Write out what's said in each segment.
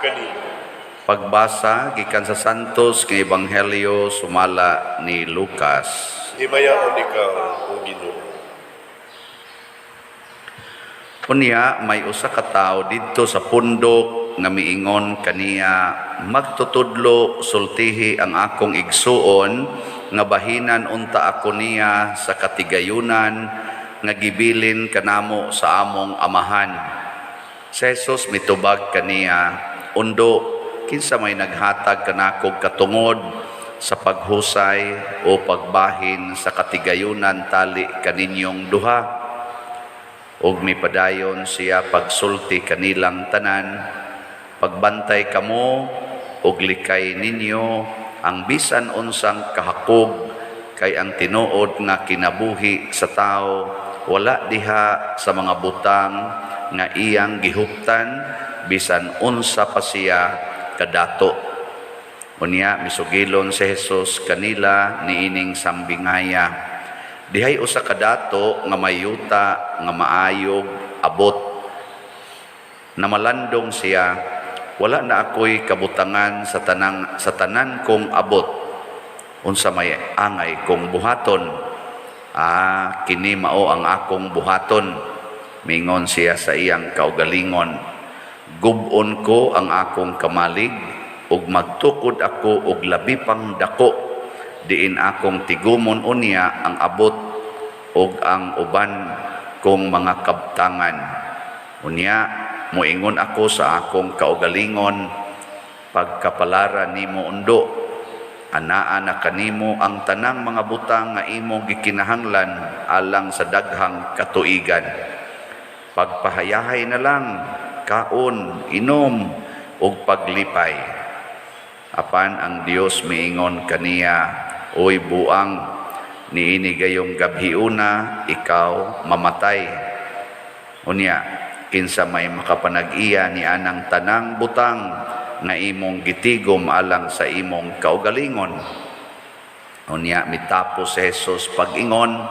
kanimo. Pagbasa gikan sa Santos nga Ebanghelyo sumala ni Lucas. Himayaon ikaw, O Ginoo. Unya may usa ka tawo didto sa pundok nga miingon kaniya, magtutudlo sultihi ang akong igsuon nga bahinan unta ako niya sa katigayunan nga gibilin kanamo sa among amahan. Si Jesus mitubag kaniya, undo, kinsa may naghatag kanakog katungod sa paghusay o pagbahin sa katigayunan tali kaninyong duha. Og mipadayon siya pagsulti kanilang tanan, pagbantay kamo og likay ninyo ang bisan unsang kahakog, kay ang tinuod nga kinabuhi sa tao wala diha sa mga butang nga iyang gihuptan bisan unsa pa siya kadato. Unya misugilon si Jesus kanila niining sambingaya, dihay usa kadato nga mayuta nga maayog abot. Namalandong siya, wala na ako'y kabutangan sa tanan kong abot. Unsa may angay kong buhaton? Kini mao ang akong buhaton. Mingon siya sa iyang kaugalingon, gubon ko ang akong kamalig ug magtukod ako og labi pang dako. Diin akong tigumon unya ang abot ug ang uban kong mga kabtangan. Unya moingon ako sa akong kaugalingon, pagkapalaran nimo undo, anaa na kanimo ang tanang mga butang nga imong gikinahanglan alang sa daghang katuigan. Pagpahayahay na lang, kaon, inom ug paglipay. Apan ang Dios miingon kaniya, oy buang, niini gayong gabhiuna ikaw mamatay. Unya kinsa may makapanag-iya ni anang tanang butang nga imong gitigom alang sa imong kaugalingon. Unya mitapos si Jesus pag-ingon,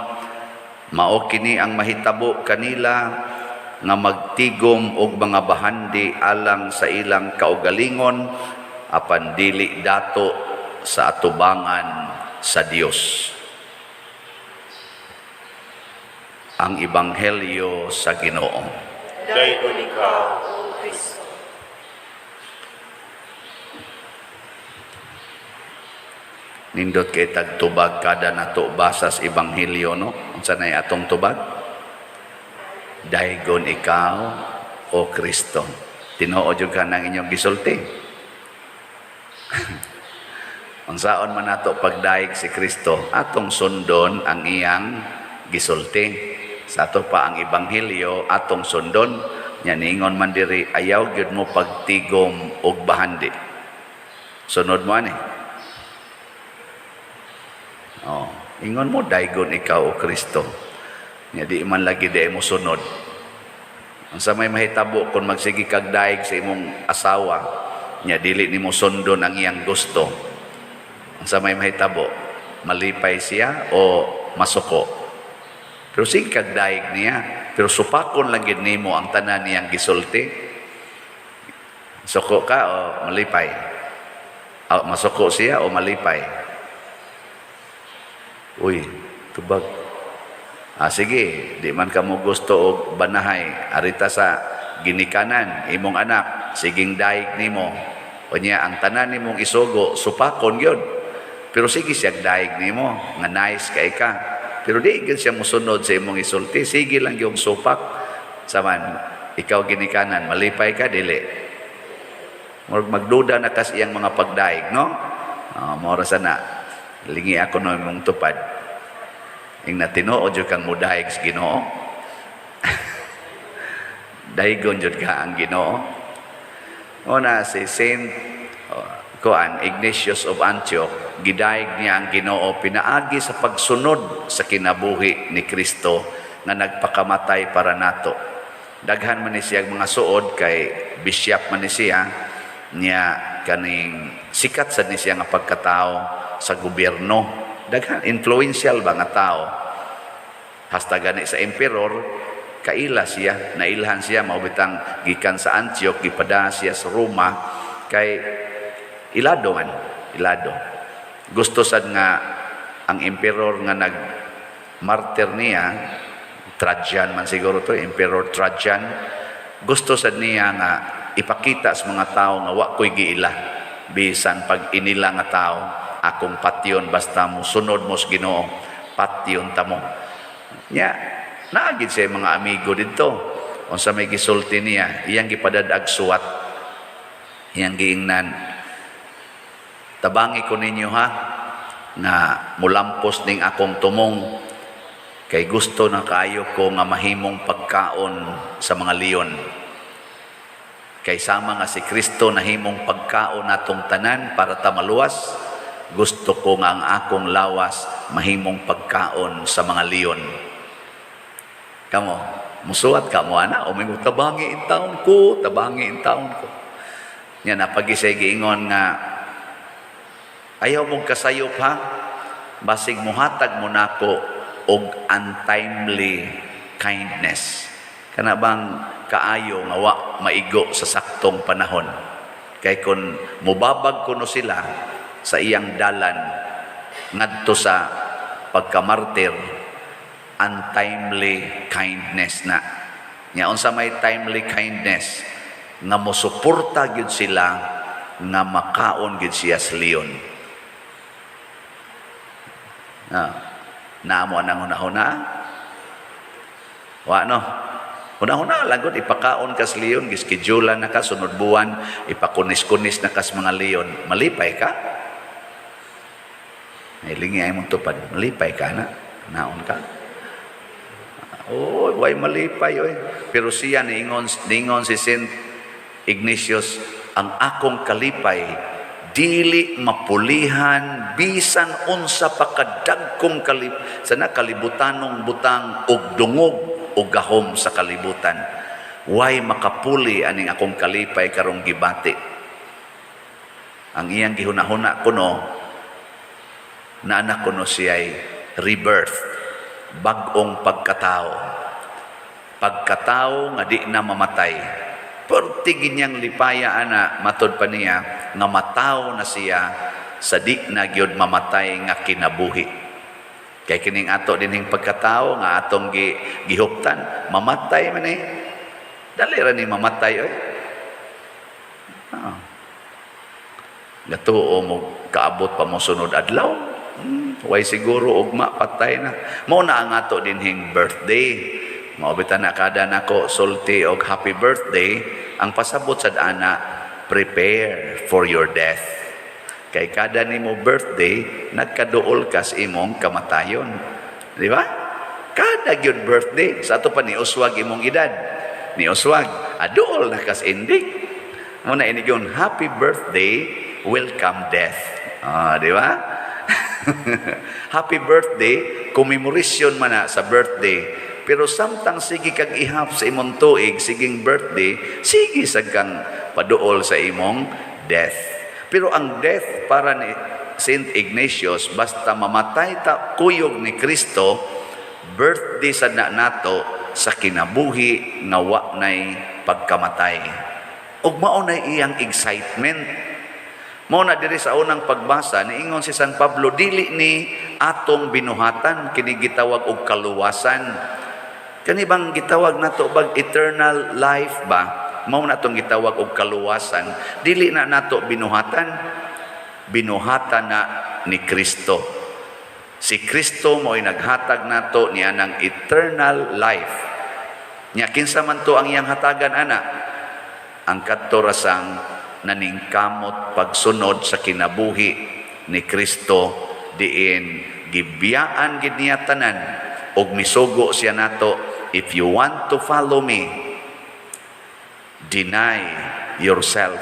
mao kini ang mahitabo kanila nga magtigom og mga bahandi alang sa ilang kaugalingon, apan dili dato sa atubangan sa Dios. Ang Ebanghelyo sa Ginoo. Dayon ikaw, O Kristo. Nindot kay tagtubag kada nato basas Ebanghelyo, no? Unsa nay atong tubag? Daygon ikaw, O Kristo. Tinuod jud ka ng inyong gisulti. Unsaon man nato pagdaig si Kristo, atong sundon ang iyang gisulti. Sa ato pa ang Ebanghelyo, atong sundon, nya ningon man diri, ayaw gyud mo pagtigom og bahandi. Sunod mo ani. Ingon mo daygon ikaw, O Kristo. Nya di man lagi di mo sunod. Unsa may mahitabo kung magsigi kag daig sa imong asawa, nya dili nimo sundon ang iyang gusto. Unsa may mahitabo, malipay siya o masuko. Pero sige kag daig niya, pero supakon lang gid nimo ang tanan niyang gisulti. Suko ka o malipay? Masuko siya o malipay? Uy, tubag. Sige, di man ka mo gusto og banahay, arita sa ginikanan imong anak, siging daig nimo. Unya ang tanan nimong isugo, supakon gyud. Pero sige siya daig nimo, nga nice kay ka. Pero di gyud siya mosunod sa imong isulti, sige lang yung supak. Saman, ikaw ginikanan, malipay ka, dili. Magduda na kas iyang mga pagdaig, no? Mora sana, lingi ako no imong tupad. Ing natinood jud kang mudaig sa Ginoo. Daygon jud ka ang Ginoo. Una si Saint Ignatius of Antioch, gidaig niya ang Ginoo pinaagi sa pagsunod sa kinabuhi ni Kristo nga nagpakamatay para nato. Daghan man ni siya mga suod kay bishop man ni siya niya kaning sikat sa ni siya nga pagkatao sa gobyerno. Daghan influential ba nga tao. Hasta gani sa emperor, kaila siya, nailhan siya, maubitang gikan sa Antioch, gipada siya sa Roma, kay ilado man, ilado. Gusto sad nga ang emperor nga nag-martyr niya, Trajan man siguro to, Emperor Trajan, gusto sad niya nga ipakita sa mga tao nga wa ko'y giila. Bisan pag inila nga tao, akong patyon, basta mo sunod mo sa Ginoo, patyon ta mo. Nya, naagid siya mga amigo dito. Unsa may gisulti niya, iyang gipadadag suwat. Iyang giingnan, tabangi ko ninyo ha, nga mulampos ning akong tumong, kay gusto na kayo ko nga mahimong pagkaon sa mga leon. Kay sama nga si Kristo nahimong pagkaon natong tanan para ta maluwas, gusto ko nga ang akong lawas mahimong pagkaon sa mga leon. Kamo, musuwat ka mo ana, o may tabangi in taon ko, tabangi in taon ko. Yan na pag-isay giingon nga, ayaw mong kasayop ha, basig muhatag mo nako og untimely kindness. Kana bang kaayo nga wa maigo sa saktong panahon. Kay kun mubabag kuno sila sa iyang dalan ngadto sa pagkamartir, untimely kindness na. Nya unsa may timely kindness nga mosuporta gyud sila nga makaon gyud siya sa leon. Naamo nang hunahuna. Wa no. Una-una lagod ipakaon kas leon, gischedulean na ka sunod buwan, ipakunis-kunis na kas mga leon. Malipay ka? Ilingi ay mong tupad. Malipay ka na? Naon ka? Oh, way malipay oy. Pero siya niingon si Saint Ignatius, ang akong kalipay dili mapulihan bisan unsa pa kadagkong sana kalibutanong butang og dungog o gahom sa kalibutan. Way makapuli aning akong kalipay karong gibati. Ang iyang gihunahuna kuno, na anak kuno siya'y rebirth, bag-ong pagkatao. Pagkatao nga di na mamatay. Pertigin niyang lipaya ana, matod pa niya, nga matao na siya sa di na gyud mamatay nga kinabuhi. Kay kining ato dinhing pagkatao nga atong gihuptan, mamatay man eh. Dali ra ni mamatay oy. Gatuo mo kaabot pa mo sunod adlaw. Way siguro ugma patay na. Mao na ang ato dinhing birthday. Maobitan na kada nako sulti og happy birthday, ang pasabot sad ana, prepare for your death. Kay kada nimo birthday, nagkaduol ka sa imong kamatayon. Di ba? Kada gyud birthday, sa ato pa ni uswag imong edad. Ni uswag, aduol na kas indik. Muna ini gyud, happy birthday, welcome death. Di ba? Happy birthday, commemoration man na sa birthday. Pero samtang sige kag ihap sa imong tuig, siging birthday, sige sa kang paduol sa imong death. Pero ang death para ni Saint Ignatius, basta mamatay ta kuyog ni Kristo, birthday sad na nato sa kinabuhi nga wa nay pagkamatay. Ug mao nay iyang excitement. Mao na diri sa unang pagbasa niingon si San Pablo, dili ni atong binuhatan kini gitawag og kaluwasan. Kani bang gitawag nato bag eternal life ba? Mao na itong gitawag og kaluwasan. Dili na nato binuhatan. Binuhatan na ni Kristo. Si Kristo mo'y naghatag nato niya ng eternal life. Nya kinsa man to ang iyang hatagan ana? Ang kadtorasang naningkamot pagsunod sa kinabuhi ni Kristo, diin gibiyaan gid niya tanan og misugo siya nato, if you want to follow me, deny yourself.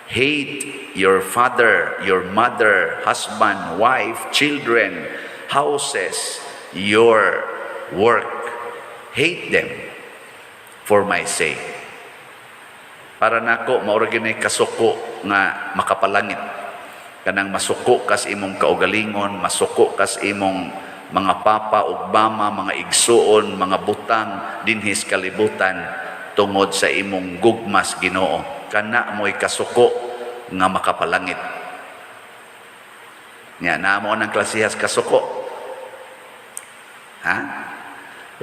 Hate your father, your mother, husband, wife, children, houses, your work. Hate them for my sake. Para nako maura gyud kasuko nga makapalangit. Kanang masuko kas imong kaugalingon, masuko kas imong mga papa ug mama, mga igsuon, mga butang dinhis kalibutan tungod sa imong gugmas Ginoo. kana mo'y kasuko nga makapalangit. Nya namo nang klasihas kasuko. Ha?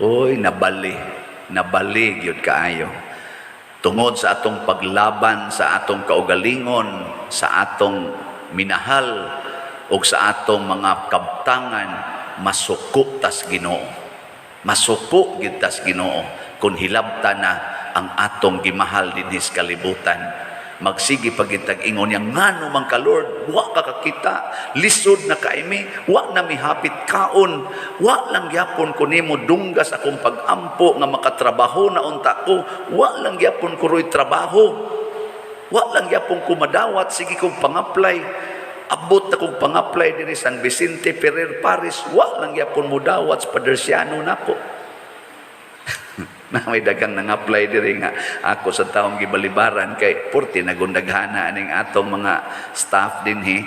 Oy, nabali gyud kaayo. Tungod sa atong paglaban sa atong kaugalingon, sa atong minahal o sa atong mga kabtangan, masuko tas Ginoo. Masuko gyud tas Ginoo kun hilabta na ang atong gimahal dinhi sa kalibutan. Magsigi pagintag ingon yang ngano man ka Lord, wa ka kakita, lisod na kaimi, wa na mihapit kaon, wa lang gyapon ko nimo dunggas akong pagampo nga makatrabaho na unta ko, wa lang gyapon ko roy trabaho, wa lang gyapon ko madawat, sige kong pang-apply, abot na kong pang-apply diri San Vicente Ferrer Paris, wa lang gyapon mo dawat sa Padersiano nako. Na may dagang nang-apply diri nga ako sa taong gibalibaran kay porti nagundaghana aning atong mga staff dinhi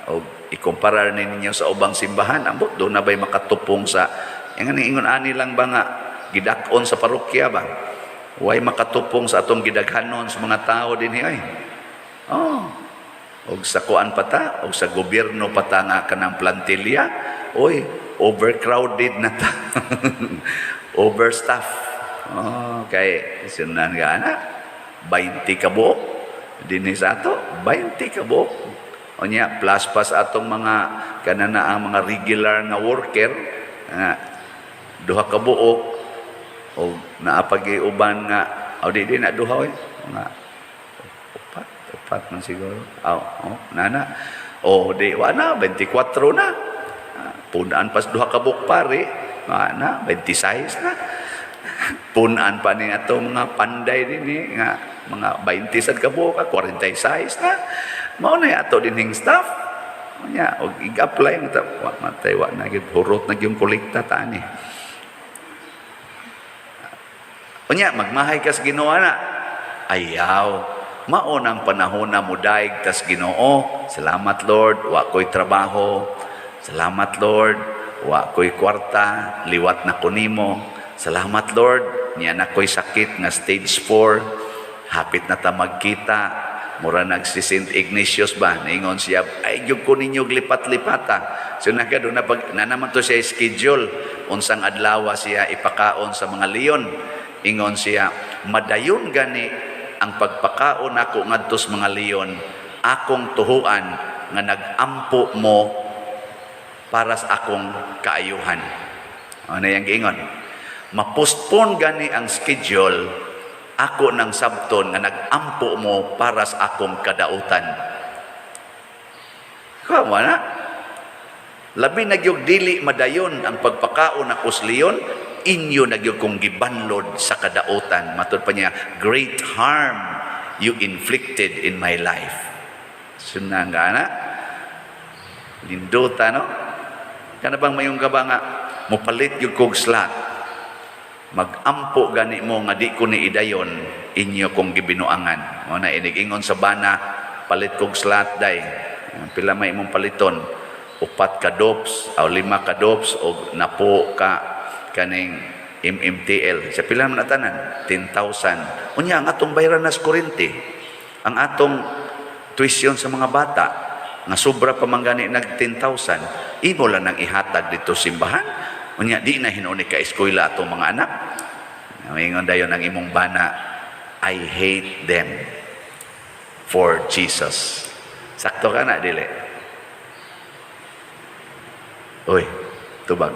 o ikumparar ninyo sa ubang simbahan ambot do na bay makatupong sa ingon ani lang ba nga gidak-on sa parokya ba way makatupong sa atong gidaghanon sa mga tao dinhi ay og sa kuan pata og sa gobyerno pata nga kanang plantilya oy overcrowded na ta. Overstaff. Kay sinan nga na 20 ka buok dinhi sa ato 20 ka buok onya plus pa sa atong mga kanana ang mga regular nga worker duha ka buok o naapagi uban nga di na duha oy nga upat man siguro nana di wa na 24 na punaan pas duha ka buok pare na 26 na punaan pa ni ato mga panday dinhi nga mga 20 sad ka buok 46 na mao na ato dinhing staff nya og ig-apply nga matay wa na gyud hurot na gyud kolekta ta ni unya magmahay ka sa Ginoo na ayaw mao nang panahon na mudaig tas Ginoo salamat Lord wa koy trabaho salamat Lord wa ko'y kwarta, liwat na kunimo. Salamat Lord, niya na ko'y sakit nga stage 4, hapit na ta magkita. Mura nagsi St. Ignatius ba? Naingon siya, ay yung ko ninyo lipat-lipata. So doon na naman to siya schedule. Unsang adlaw siya ipakaon sa mga leon. Ingon siya, madayon gani ang pagpakaon ako ngadto sa mga leon, akong tuhuan nga nagampo mo para sa akong kaayuhan. Ano yung giingon? Mapostpone gani ang schedule ako ng sabton nga nagampo mo para sa akong kadautan. Kamo na? Labi nagyog dili madayon ang pagpakaon ako sa leon, inyo nagyog kong gibanlod sa kadautan. Matod pa niya, great harm you inflicted in my life. Sunang nga na? Linduta, no? Kana bang mayong ka ba nga mopalit yung kog slot magampo gani mo nga di ko ni idayon inyo kong gibinuangan mo na inig-ingon sa bana palit kog slot day pila may imong paliton 4 ka dops o 5 ka dops o napo ka kaning MMTL sa pila man tanan 10,000 unya ang atong bayaran nas kuryente ang atong tuition sa mga bata nga sobra pa manggani nag 10,000 imo lang nang ihatag dito simbahan unya di na hinuni ka eskwela atong mga anak ingon dayon ang imong bana I hate them for Jesus sakto ka na dili oy tubag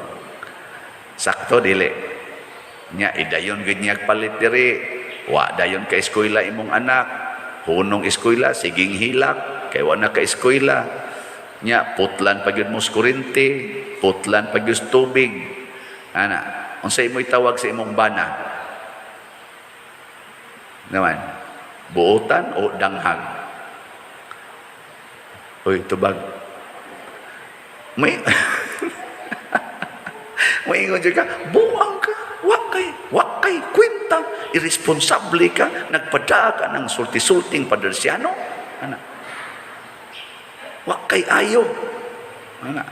sakto dili nya idayon gid niya palit diri wa dayon ka eskwela imong anak hunong eskwela siging hilak kay wa na ka eskwela nya putlan pagyud mo kuryente putlan pagyud tubig ana unsay imoy tawag sa imong bana naman buotan o danghag oy tubag may ingon ka buang ka wakay kwenta irresponsable ka nagpadaka ng sulti-sulting Padersiano ana wakay ayo ana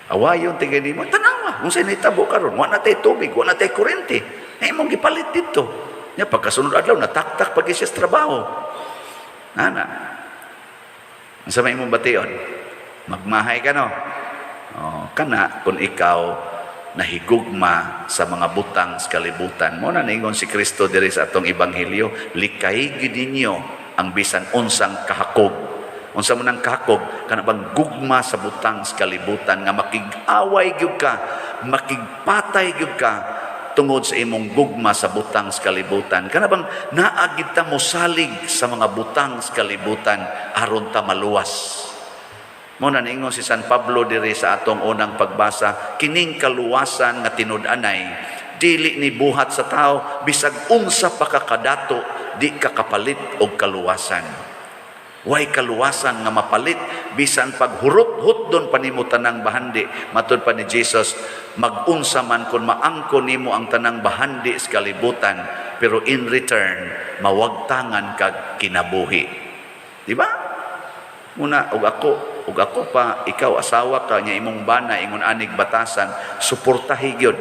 awayon tigay nimo tanawa unsay nitabo karon wa na tay tubig wa na tay kuryente imong gipalit dito Nya pagkasunod adlaw nataktak pag siya sa trabaho. Ana. Unsa may imong bation? Magmahay ka no. Oh, kana kung ikaw nahigugma sa mga butang sa kalibutan. Mo na ningon si Kristo diri sa atong ebanghelyo, likay gid ninyo ang bisan unsang kahakog. Unsa man ang kahakog? Kana bang gugma sa butang sa kalibutan nga makig-away gyud ka, makigpatay gyud ka tungod sa imong gugma sa butang sa kalibutan. Kana bang naagid ta mo salig sa mga butang sa kalibutan aron ta maluwas. Muna ningon si San Pablo diri sa atong unang pagbasa, kining kaluwasan nga tinud-anay dili ni buhat sa tao bisag unsa pa kakadato di kakapalit og kaluwasan. Way kaluwasan nga mapalit bisan paghurot-hutdon pa nimo tanang bahandi. Matud pa ni Jesus, mag-unsa man kun maangko nimo ang tanang bahandi sa kalibutan, pero in return mawagtangan kag kinabuhi. Di ba? Muna og ako pa, ikaw asawa ka nya imong bana ingon anig batasan, suportahi gyud.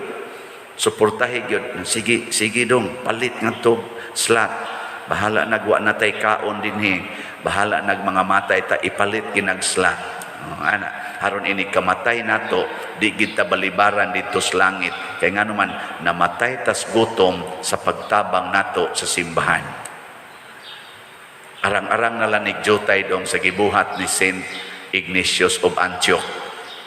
Suportahi gyud. Sige dong, palit ngadto slot. Bahala nagwa natay kaon dinhi. Bahala nag mga matay ta ipalit ginag slot. Ana, haron ini kamatay nato, di gid ta balibaran dito sa langit. Kay ngano man namatay tas gutom sa pagtabang nato sa simbahan. Arang-arang nalanig jotay dong sa gibuhat ni Saint Ignatius of Antioch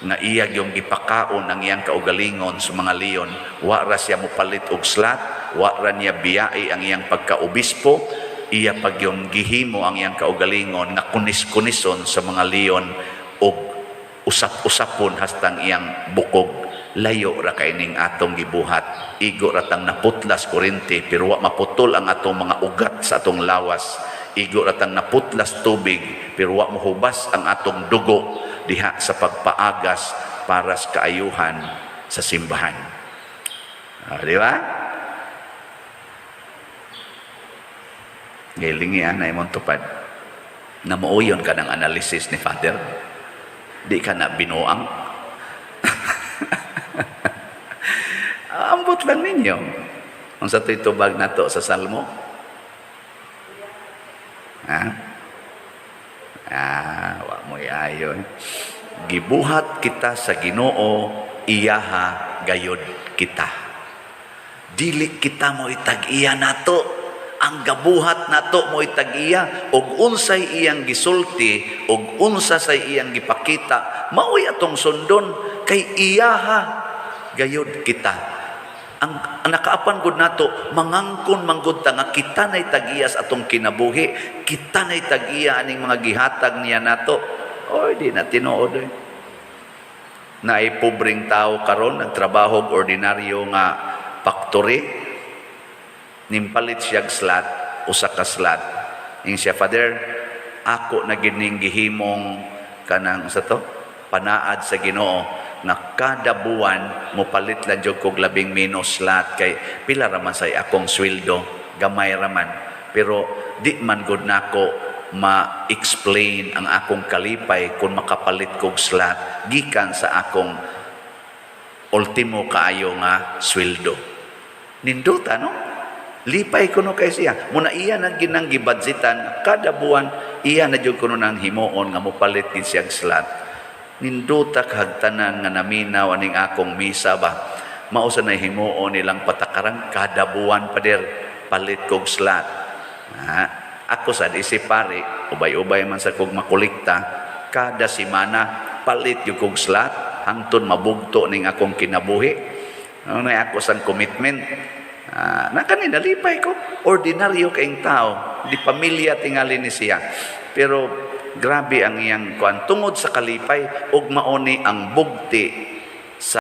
nga iya yung gipakaon ang iyang kaugalingon sa mga leon. Wa ra siya mopalit og slot, wa ra niya biyai ang iyang pagkaobispo, iya pag yung gihimo ang iyang kaugalingon nga kunis-kunison sa mga leon og usap-usapon hastang iyang bukog. Layo ra kaining atong gibuhat. Igo ra tang naputlas kurente pero wa maputol ang atong mga ugat sa atong lawas. Igo ratang naputlas tubig pero wa mohubas ang atong dugo diha sa pagpaagas para sa kaayuhan sa simbahan. Di ba? Gilingi ana imong tupad. Namuuyon ka ng analysis ni Father. Di ka na binuang. Ambot lang ninyo. Kung sa tubag na to sa Salmo. Wa mo ayo. Gibuhat kita sa Ginoo, iyaha gayod kita. Dili kita mo itag-iya nato. Ang gabuhat nato mo itag-iya og unsay iyang gisulti og unsa say iyang gipakita, maoy atong sundon kay iyaha gayod kita. Ang nakaapan gud nato mangangkon manggod ta nga kita nay tag-iya sa atong kinabuhi, kita nay tag-iya aning mga gihatag niya nato. Oy di na tinuod oy. Naay pobreng tao karon nagtrabaho og ordinaryo nga factory, nimpalit siya slot, usa ka slot. Ing siya, Father, ako na gining gihimong kanang sa to panaad sa Ginoo na kada buwan mo palit lang jud kog 10 minus slot kay pila ra man say akong sweldo, gamay ra man, pero di man gud nako ma-explain ang akong kalipay kung makapalit kog slot gikan sa akong ultimo kaayo nga sweldo. Ninduta no? Lipay ko no kay siya. Muna iya na ginang gibadgetan kada buwan, iya na jud kuno nang himuon nga mopalit gid siya slot. Ninduta kahagtanan nga naminaw aning akong misa ba. Mao sa nahimuon nilang patakarang kada buwan pader palit kog slot. Ako sad isip pare, ubay-ubay man sa kog makolekta, kada semana palit yung kog slot hangtod mabugto ning akong kinabuhi. Ano na ako sa commitment. Na kanina lipay ko, ordinaryo kaing tao, di pamilya tingali ni siya. Pero grabe ang iyang kuan tungod sa kalipay ug mauni ang bugti